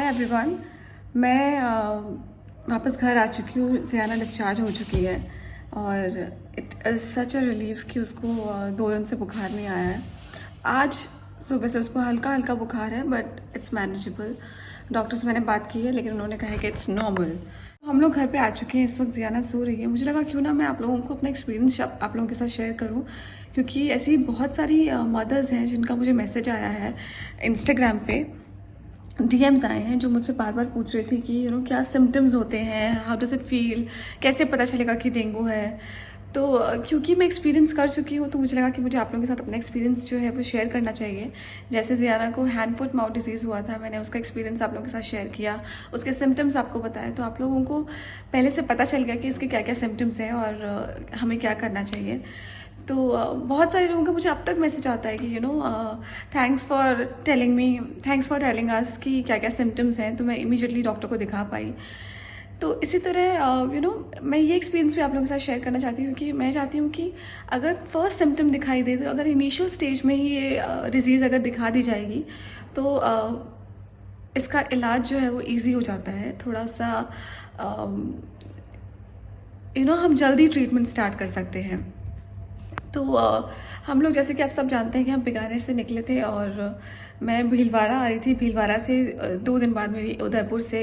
Everyone. मैं वापस घर आ चुकी हूँ। ज़ियाना डिस्चार्ज हो चुकी है और it is such a relief कि उसको 2 दिन से बुखार नहीं आया है। आज सुबह से उसको हल्का हल्का बुखार है बट इट्स मैनेजेबल। डॉक्टर से मैंने बात की है लेकिन उन्होंने कहा है कि इट्स नॉर्मल। हम लोग घर पे आ चुके हैं। इस वक्त ज़ियाना सो रही है। मुझे लगा क्यों ना मैं आप लोगों को अपना एक्सपीरियंस आप लोगों के साथ शेयर करूं, क्योंकि ऐसी बहुत सारी मदर्स हैं जिनका मुझे मैसेज आया है इंस्टाग्राम पे, डीएम्स आए हैं जो मुझसे बार बार पूछ रही थी कि क्या सिम्टम्स होते हैं, हाउ डज इट फील, कैसे पता चलेगा कि डेंगू है। तो क्योंकि मैं एक्सपीरियंस कर चुकी हूँ तो मुझे लगा कि मुझे आप लोगों के साथ अपना एक्सपीरियंस जो है वो शेयर करना चाहिए। जैसे ज़ियाना को हैंड फुट माउथ डिजीज़ हुआ था, मैंने उसका एक्सपीरियंस आप लोगों के साथ शेयर किया, उसके सिम्टम्स आपको बताए, तो आप लोगों को पहले से पता चल गया कि इसके क्या क्या सिम्टम्स हैं और हमें क्या करना चाहिए। तो बहुत सारे लोगों का मुझे अब तक मैसेज आता है कि थैंक्स फॉर टेलिंग अस कि क्या क्या सिम्टम्स हैं, तो मैं इमीडिएटली डॉक्टर को दिखा पाई। तो इसी तरह मैं ये एक्सपीरियंस भी आप लोगों के साथ शेयर करना चाहती हूँ कि मैं चाहती हूँ कि अगर फर्स्ट सिम्टम दिखाई दे, तो अगर इनिशियल स्टेज में ही ये डिजीज़ अगर दिखा दी जाएगी तो इसका इलाज जो है वो ईजी हो जाता है थोड़ा सा। हम जल्दी ट्रीटमेंट स्टार्ट कर सकते हैं। तो हम लोग, जैसे कि आप सब जानते हैं कि हम बीकानेर से निकले थे और मैं भीलवाड़ा आ रही थी। भीलवाड़ा से 2 दिन बाद मेरी उदयपुर से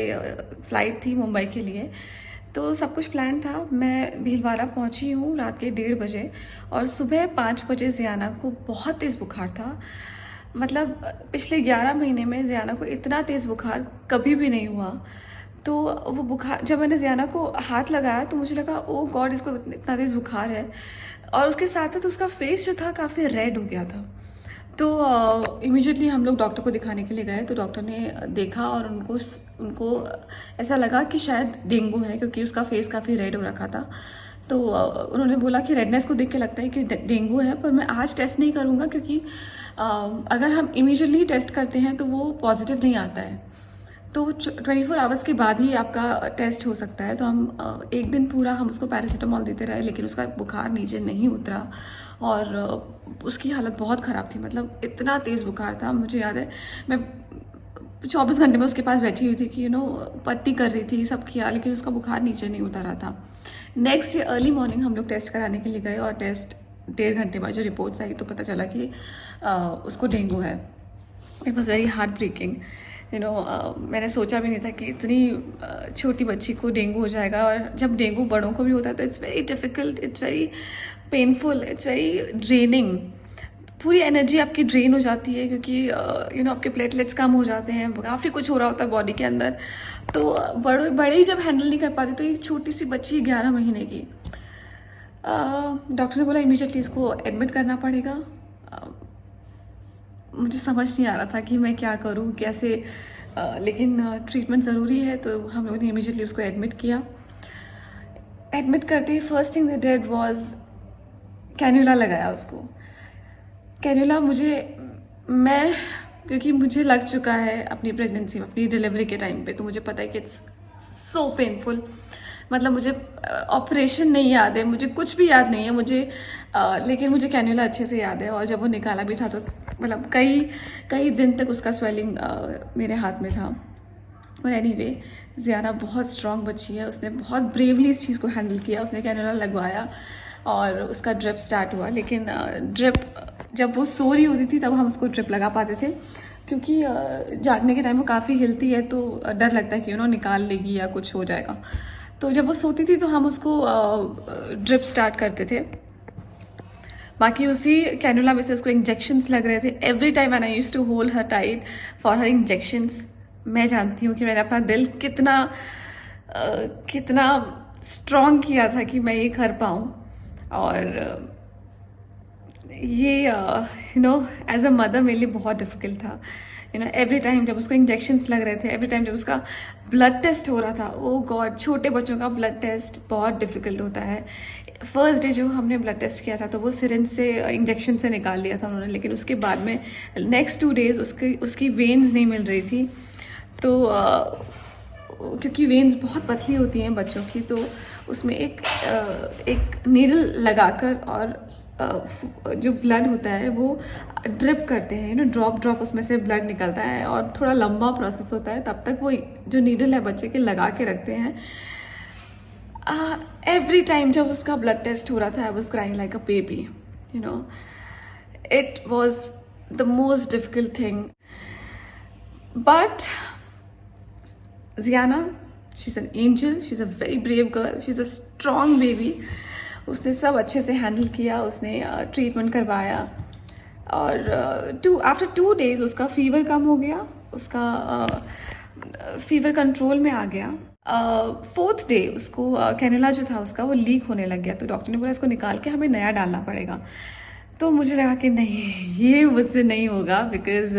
फ़्लाइट थी मुंबई के लिए। तो सब कुछ प्लान था। मैं भीलवाड़ा पहुंची हूँ रात के 1:30 बजे और सुबह 5 बजे ज़ियाना को बहुत तेज़ बुखार था। मतलब पिछले 11 महीने में ज़ियाना को इतना तेज़ बुखार कभी भी नहीं हुआ। तो वो बुखार, जब मैंने ज़ियाना को हाथ लगाया तो मुझे लगा ओ गॉड, इसको इतना तेज़ बुखार है। और उसके साथ साथ उसका फेस जो था काफ़ी रेड हो गया था। तो इमीडिएटली हम लोग डॉक्टर को दिखाने के लिए गए। तो डॉक्टर ने देखा और उनको ऐसा लगा कि शायद डेंगू है, क्योंकि उसका फेस काफ़ी रेड हो रखा था। तो उन्होंने बोला कि रेडनेस को देख के लगता है कि डेंगू है, पर मैं आज टेस्ट नहीं करूँगा क्योंकि अगर हम इमीडिएटली टेस्ट करते हैं तो वो पॉजिटिव नहीं आता है। तो 24 आवर्स के बाद ही आपका टेस्ट हो सकता है। तो हम एक दिन पूरा हम उसको पैरासीटामोल देते रहे लेकिन उसका बुखार नीचे नहीं उतरा और उसकी हालत बहुत ख़राब थी। मतलब इतना तेज़ बुखार था, मुझे याद है मैं 24 घंटे में उसके पास बैठी हुई थी कि पट्टी कर रही थी, सब किया, लेकिन उसका बुखार नीचे नहीं उतर रहा था। नेक्स्ट डे अर्ली मॉर्निंग हम लोग टेस्ट कराने के लिए गए और टेस्ट 1.5 घंटे बाद जो रिपोर्ट्स आई तो पता चला कि उसको डेंगू है। It was very heart breaking. मैंने सोचा भी नहीं था कि इतनी छोटी बच्ची को डेंगू हो जाएगा। और जब डेंगू बड़ों को भी होता है तो it's very difficult, it's very painful, it's very draining. पूरी एनर्जी आपकी ड्रेन हो जाती है क्योंकि आपके प्लेटलेट्स कम हो जाते हैं, काफ़ी कुछ हो रहा होता है बॉडी के अंदर। तो बड़े ही जब हैंडल नहीं कर पाते, तो एक छोटी सी बच्ची 11 महीने की, डॉक्टर ने बोला इमीडिएटली इसको एडमिट करना पड़ेगा। मुझे समझ नहीं आ रहा था कि मैं क्या करूं, कैसे, लेकिन ट्रीटमेंट ज़रूरी है तो हम लोगों ने इमीडिएटली उसको एडमिट किया। एडमिट करते ही first thing they did was cannula लगाया उसको। कैन्यूला मैं क्योंकि मुझे लग चुका है अपनी प्रेगनेंसी में, अपनी डिलीवरी के टाइम पे, तो मुझे पता है कि इट्स सो पेनफुल। मतलब मुझे ऑपरेशन नहीं याद है, मुझे कुछ भी याद नहीं है मुझे, लेकिन मुझे कैन्यूला अच्छे से याद है। और जब वो निकाला भी था तो मतलब कई दिन तक उसका स्वेलिंग मेरे हाथ में था। और एनीवे, ज़ियाना बहुत स्ट्रॉन्ग बच्ची है, उसने बहुत ब्रेवली इस चीज़ को हैंडल किया। उसने कैन्यूला लगवाया और उसका ड्रिप स्टार्ट हुआ। लेकिन ड्रिप जब वो सो रही होती थी तब हम उसको ड्रिप लगा पाते थे, क्योंकि जागने के टाइम वो काफ़ी हिलती है तो डर लगता है कि निकाल लेगी या कुछ हो जाएगा। तो जब वो सोती थी तो हम उसको ड्रिप स्टार्ट करते थे। बाकी उसी कैनुला में से उसको इंजेक्शंस लग रहे थे every time and I used to hold her tight for her injections. मैं जानती हूँ कि मैंने अपना दिल कितना स्ट्रॉन्ग किया था कि मैं ये कर पाऊँ। और ये एज अ मदर मेरे लिए बहुत डिफ़िकल्ट था। एवरी टाइम जब उसको इंजेक्शंस लग रहे थे, एवरी टाइम जब उसका ब्लड टेस्ट हो रहा था, ओ गॉड, छोटे बच्चों का ब्लड टेस्ट बहुत डिफ़िकल्ट होता है। फर्स्ट डे जो हमने ब्लड टेस्ट किया था तो वो सिरिंज से इंजेक्शन से निकाल लिया था उन्होंने, लेकिन उसके बाद में नेक्स्ट 2 डेज़ उसकी वेन्स नहीं मिल रही थी। तो क्योंकि वेन्स बहुत पतली होती हैं बच्चों की, तो उसमें एक नीडल लगाकर और जो ब्लड होता है वो ड्रिप करते हैं, ड्रॉप ड्रॉप उसमें से ब्लड निकलता है और थोड़ा लंबा प्रोसेस होता है। तब तक वो जो नीडल है बच्चे के लगा के रखते हैं। एवरी टाइम जब उसका ब्लड टेस्ट हो रहा था, I was crying like a baby, it was the most difficult thing. But Ziana, she's an angel, she's a very brave girl, she's a strong baby. उसने सब अच्छे से हैंडल किया, उसने ट्रीटमेंट करवाया और आफ्टर 2 days उसका फीवर कम हो गया, उसका फीवर कंट्रोल में आ गया। 4th day उसको कैनुला जो था उसका वो लीक होने लग गया, तो डॉक्टर ने बोला इसको निकाल के हमें नया डालना पड़ेगा। तो मुझे लगा कि नहीं, ये मुझसे नहीं होगा, बिकॉज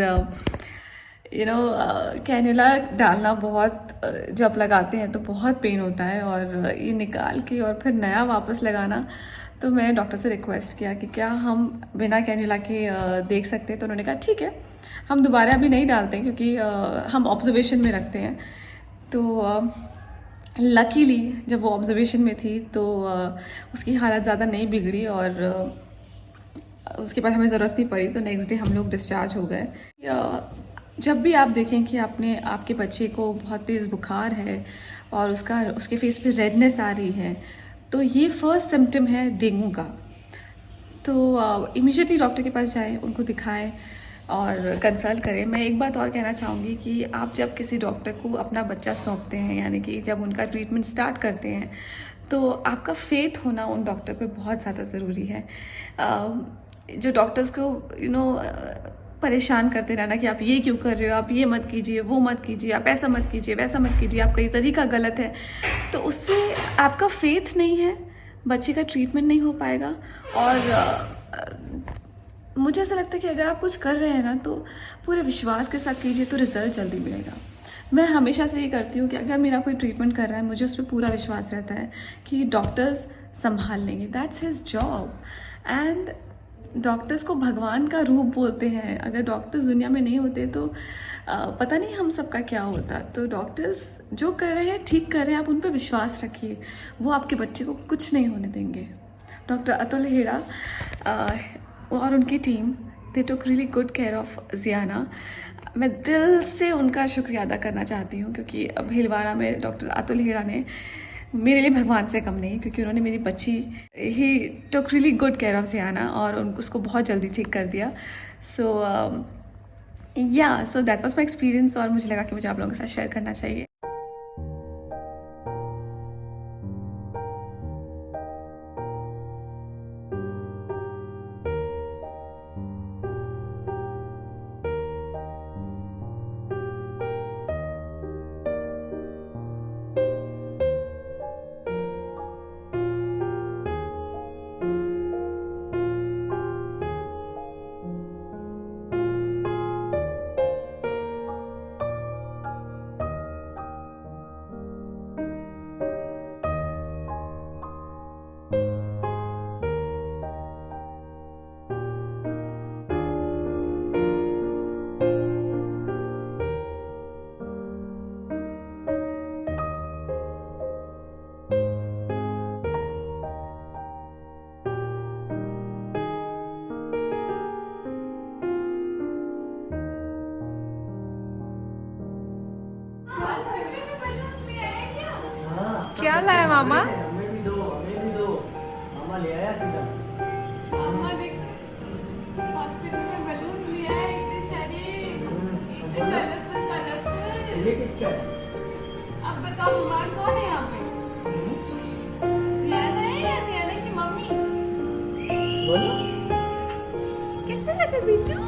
कैनुला डालना बहुत जब लगाते हैं तो बहुत पेन होता है, और ये निकाल के और फिर नया वापस लगाना। तो मैंने डॉक्टर से रिक्वेस्ट किया कि क्या हम बिना कैनुला के देख सकते हैं। तो उन्होंने कहा ठीक है, हम दोबारा अभी नहीं डालते हैं क्योंकि हम ऑब्जर्वेशन में रखते हैं। तो लकीली जब वो ऑब्जर्वेशन में थी तो उसकी हालत ज़्यादा नहीं बिगड़ी और उसके बाद हमें ज़रूरत नहीं पड़ी। तो नेक्स्ट डे हम लोग डिस्चार्ज हो गए। जब भी आप देखें कि आपके बच्चे को बहुत तेज़ बुखार है और उसके फेस पे रेडनेस आ रही है, तो ये फर्स्ट सिम्टम है डेंगू का। तो इमीडिएटली डॉक्टर के पास जाएं, उनको दिखाएं और कंसल्ट करें। मैं एक बात और कहना चाहूँगी कि आप जब किसी डॉक्टर को अपना बच्चा सौंपते हैं, यानी कि जब उनका ट्रीटमेंट स्टार्ट करते हैं, तो आपका फेथ होना उन डॉक्टर पे बहुत ज़्यादा ज़रूरी है। जो डॉक्टर्स को परेशान करते रहना कि आप ये क्यों कर रहे हो, आप ये मत कीजिए, वो मत कीजिए, आप ऐसा मत कीजिए, वैसा मत कीजिए, आपका ये तरीका गलत है, तो उससे आपका फेथ नहीं है, बच्चे का ट्रीटमेंट नहीं हो पाएगा। और मुझे ऐसा लगता है कि अगर आप कुछ कर रहे हैं ना, तो पूरे विश्वास के साथ कीजिए तो रिजल्ट जल्दी मिलेगा। मैं हमेशा से ये करती हूँ कि अगर मेरा कोई ट्रीटमेंट कर रहा है, मुझे उस पर पूरा विश्वास रहता है कि डॉक्टर्स संभाल लेंगे, that's his job. And doctors को भगवान का रूप बोलते हैं। अगर डॉक्टर्स दुनिया में नहीं होते तो पता नहीं हम सबका क्या होता। तो डॉक्टर्स जो कर रहे हैं ठीक कर रहे हैं, आप उन पर विश्वास रखिए, वो आपके बच्चे को कुछ नहीं होने देंगे। डॉक्टर अतुल हेड़ा और उनकी team, they took really good care of Ziana. मैं दिल से उनका शुक्रिया अदा करना चाहती हूँ, क्योंकि भीलवाड़ा में डॉक्टर अतुल हेड़ा ने मेरे लिए भगवान से कम नहीं, क्योंकि उन्होंने मेरी बच्ची he took really good care of Ziana और उसको बहुत जल्दी ठीक कर दिया। So that was my experience, और मुझे लगा कि मुझे आप लोगों के साथ शेयर करना चाहिए। क्या लाया मामा? हमें भी दो मामा ले आया सीधा। मामा देख, हॉस्पिटल में बलून लिया है, इतने सारे, इतने कलरफुल। ये किसका है? अब बताओ बीमार कौन है यहाँ पे? ज़ियाना है या ज़ियाना की मम्मी? बोलो। कैसा लगा बिट्टू?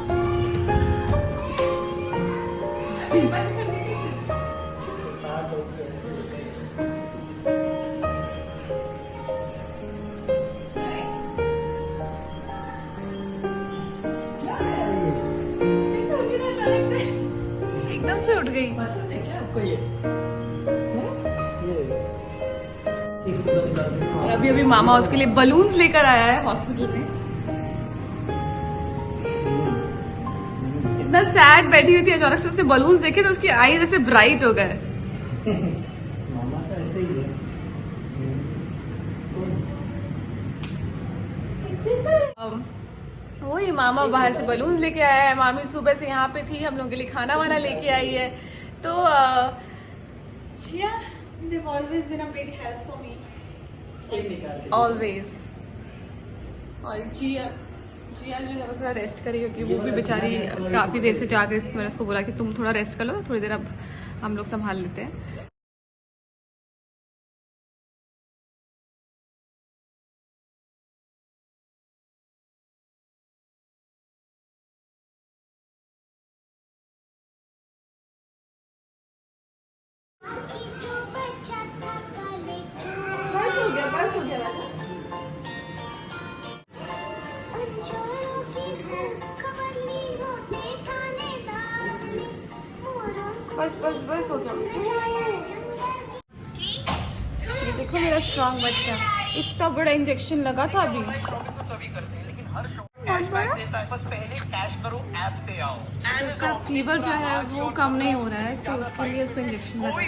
एकदम से उठ गई। पसंद है क्या आपको ये? और अभी मामा उसके लिए बलून्स लेकर आया है हॉस्पिटल में। इतना सैड बैठी हुई थी, अचानक से उसने बलून्स देखे तो उसकी आई जैसे ब्राइट हो गए। मामा तो ऐसे ही है। वही मामा बाहर से बलून लेके आया है, मामी सुबह से यहाँ पे थी, हम लोगों के लिए खाना वाना लेके आई है। तो yeah, they've always been a big help for me. Always. और जिया जो है वो थोड़ा रेस्ट करी क्योंकि वो भी बेचारी काफ़ी देर से जाग रही थी। मैंने उसको बोला कि तुम थोड़ा रेस्ट कर लो, थोड़ी देर अब हम लोग संभाल लेते हैं। बस हो गया। ये देखो मेरा स्ट्रॉन्ग बच्चा, इतना बड़ा इंजेक्शन लगा था अभी। तो उसका फीवर जो है वो कम नहीं हो रहा है, तो उसके लिए उसको इंजेक्शन लगा।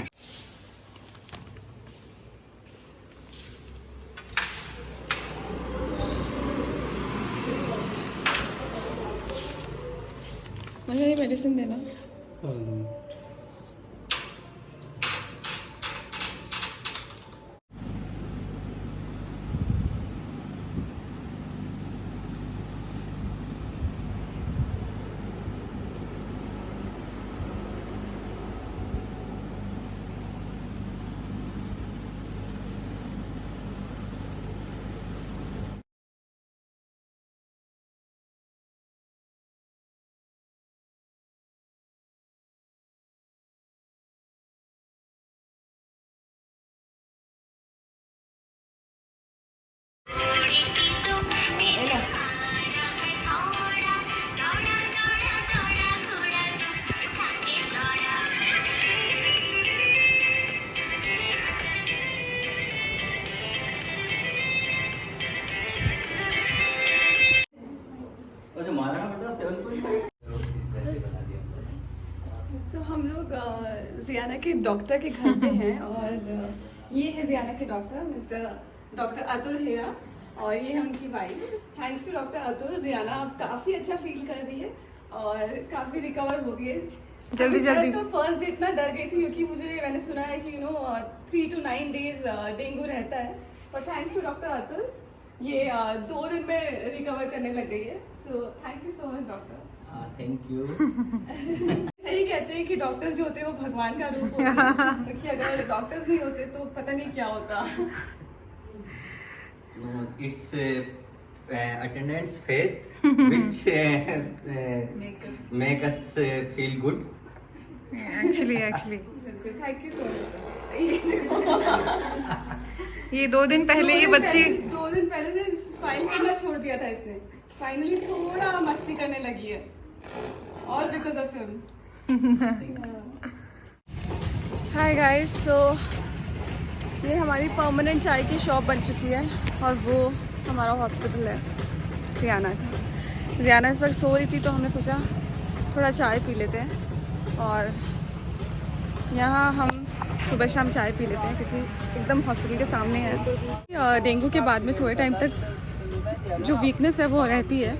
मुझे ये मेडिसिन देना। तो हम लोग जियाना के डॉक्टर के घर पे हैं और ये है जियाना के doctor mister doctor Atul Hera और ये है उनकी wife. Thanks to doctor Atul Ziana अब काफ़ी अच्छा फील कर रही है और काफ़ी रिकवर हो गई है जल्दी। तो फर्स्ट डे इतना डर गई थी क्योंकि मैंने सुना है कि 3 to 9 days डेंगू रहता है, और थैंक्स टू डॉक्टर अतुल ये 2 दिन में रिकवर करने लग गई है। So thank you so much doctor. Thank you. सही कहते हैं कि डॉक्टर्स जो होते हैं वो भगवान का रूप होते हैं, क्योंकि अगर डॉक्टर्स नहीं होते तो पता नहीं क्या होता। It's attendance faith which make us feel good. Actually. Thank you so much. ये 2 दिन पहले ये बच्ची 2 दिन पहले से स्माइल करना छोड़ दिया था इसने, फाइनली थोड़ा मस्ती करने लगी है, all because of him. Hi guys, so ये हमारी परमानेंट चाय की शॉप बन चुकी है और वो हमारा हॉस्पिटल है जियाना का। जियाना इस वक्त सो रही थी तो हमने सोचा थोड़ा चाय पी लेते हैं, और यहाँ हम सुबह शाम चाय पी लेते हैं क्योंकि एकदम हॉस्पिटल के सामने है। डेंगू के बाद में थोड़े टाइम तक जो वीकनेस है वो रहती है,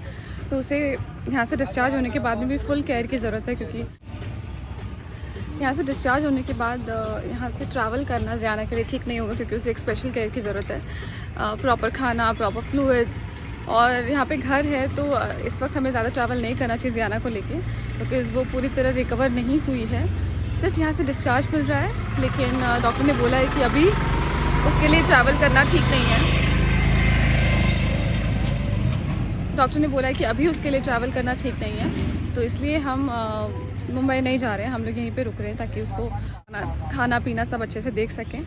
तो उसे यहाँ से डिस्चार्ज होने के बाद में भी फुल केयर की ज़रूरत है, क्योंकि यहाँ से डिस्चार्ज होने के बाद यहाँ से ट्रैवल करना जियाना के लिए ठीक नहीं होगा, क्योंकि उसे एक स्पेशल केयर की ज़रूरत है। प्रॉपर खाना, प्रॉपर फ्लूइड्स, और यहाँ पे घर है तो इस वक्त हमें ज़्यादा ट्रैवल नहीं करना चाहिए जियाना को लेके, क्योंकि वो पूरी तरह रिकवर नहीं हुई है, सिर्फ यहाँ से डिस्चार्ज मिल रहा है। लेकिन डॉक्टर ने बोला है कि अभी उसके लिए ट्रैवल करना ठीक नहीं है। डॉक्टर ने बोला है कि अभी उसके लिए ट्रैवल करना ठीक नहीं है, तो इसलिए हम मुंबई नहीं जा रहे हैं, हम लोग यहीं पे रुक रहे हैं ताकि उसको खाना पीना सब अच्छे से देख सकें।